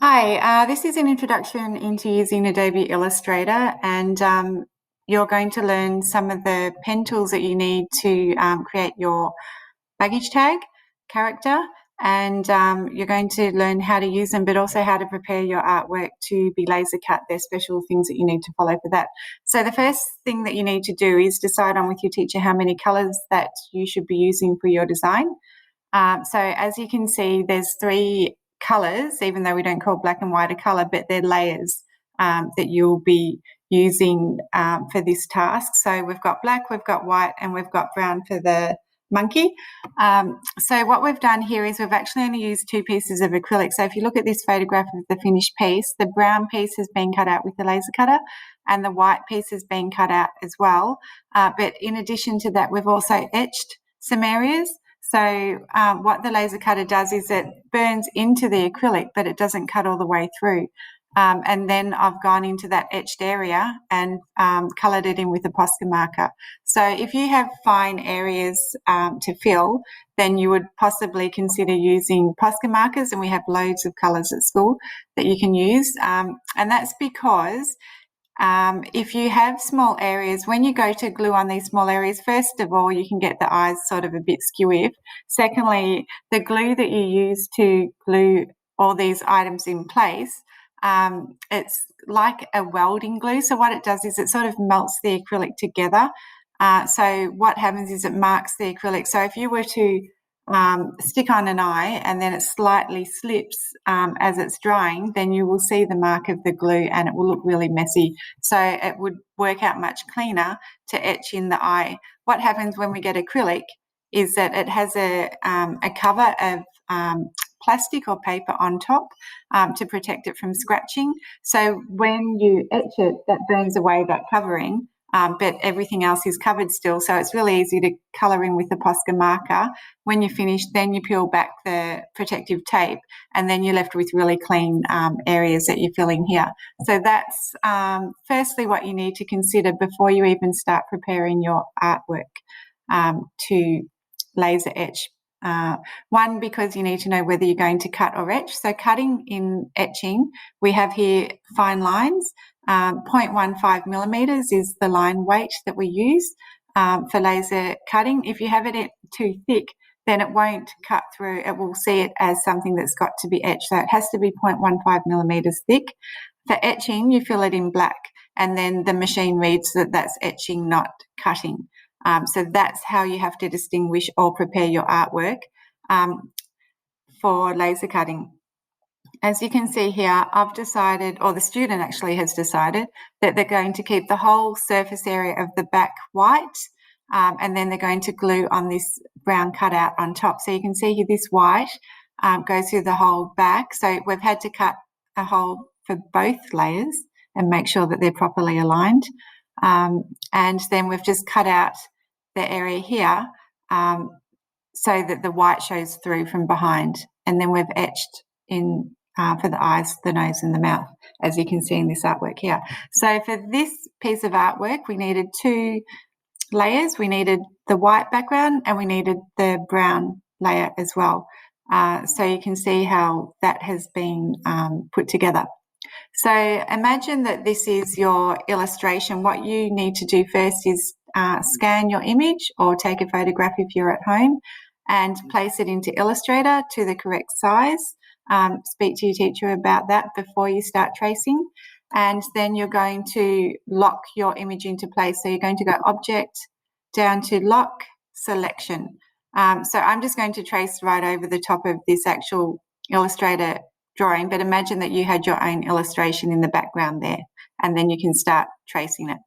Hi, this is an introduction into using Adobe Illustrator, and you're going to learn some of the pen tools that you need to create your baggage tag character, and you're going to learn how to use them, but also how to prepare your artwork to be laser cut. There's special things that you need to follow for that. So the first thing that you need to do is decide on with your teacher how many colors that you should be using for your design. So as you can see, there's three colors, even though we don't call black and white a color, but they're layers that you'll be using for this task. So we've got black, we've got white, and we've got brown for the monkey. So what we've done here is we've actually only used two pieces of acrylic. So if you look at this photograph of the finished piece, the brown piece has been cut out with the laser cutter and the white piece has been cut out as well. But in addition to that, we've also etched some areas. So what the laser cutter does is it burns into the acrylic, but it doesn't cut all the way through. And then I've gone into that etched area and coloured it in with a Posca marker. So if you have fine areas to fill, then you would possibly consider using Posca markers, and we have loads of colours at school that you can use. And that's because if you have small areas, when you go to glue on these small areas, first of all, you can get the eyes sort of a bit skewy. Secondly, the glue that you use to glue all these items in place, it's like a welding glue. So what it does is it sort of melts the acrylic together. So what happens is it marks the acrylic. So if you were to stick on an eye and then it slightly slips as it's drying, then you will see the mark of the glue and it will look really messy. So it would work out much cleaner to etch in the eye. What happens when we get acrylic is that it has a cover of plastic or paper on top to protect it from scratching. So when you etch it, that burns away that covering. But everything else is covered still, so it's really easy to colour in with the Posca marker. When you're finished, then you peel back the protective tape, and then you're left with really clean areas that you're filling here. So that's firstly what you need to consider before you even start preparing your artwork to laser etch. One, because you need to know whether you're going to cut or etch. So cutting in etching, we have here fine lines. 0.15 millimeters is the line weight that we use for laser cutting. If you have it too thick, then it won't cut through. It will see it as something that's got to be etched. So it has to be 0.15 millimeters thick. For etching, you fill it in black, and then the machine reads that that's etching, not cutting. So that's how you have to distinguish or prepare your artwork for laser cutting. As you can see here, I've decided, or the student actually has decided, that they're going to keep the whole surface area of the back white, and then they're going to glue on this brown cutout on top. So you can see here this white goes through the whole back. So we've had to cut a hole for both layers and make sure that they're properly aligned. And then we've just cut out the area here so that the white shows through from behind. And then we've etched in for the eyes, the nose, and the mouth, as you can see in this artwork here. So for this piece of artwork, we needed two layers. We needed the white background and we needed the brown layer as well. So you can see how that has been put together. So imagine that this is your illustration. What you need to do first is scan your image or take a photograph if you're at home and place it into Illustrator to the correct size. Speak to your teacher about that before you start tracing, and then you're going to lock your image into place. So you're going to go Object, down to Lock, Selection. So I'm just going to trace right over the top of this actual Illustrator drawing, but imagine that you had your own illustration in the background there, and then you can start tracing it.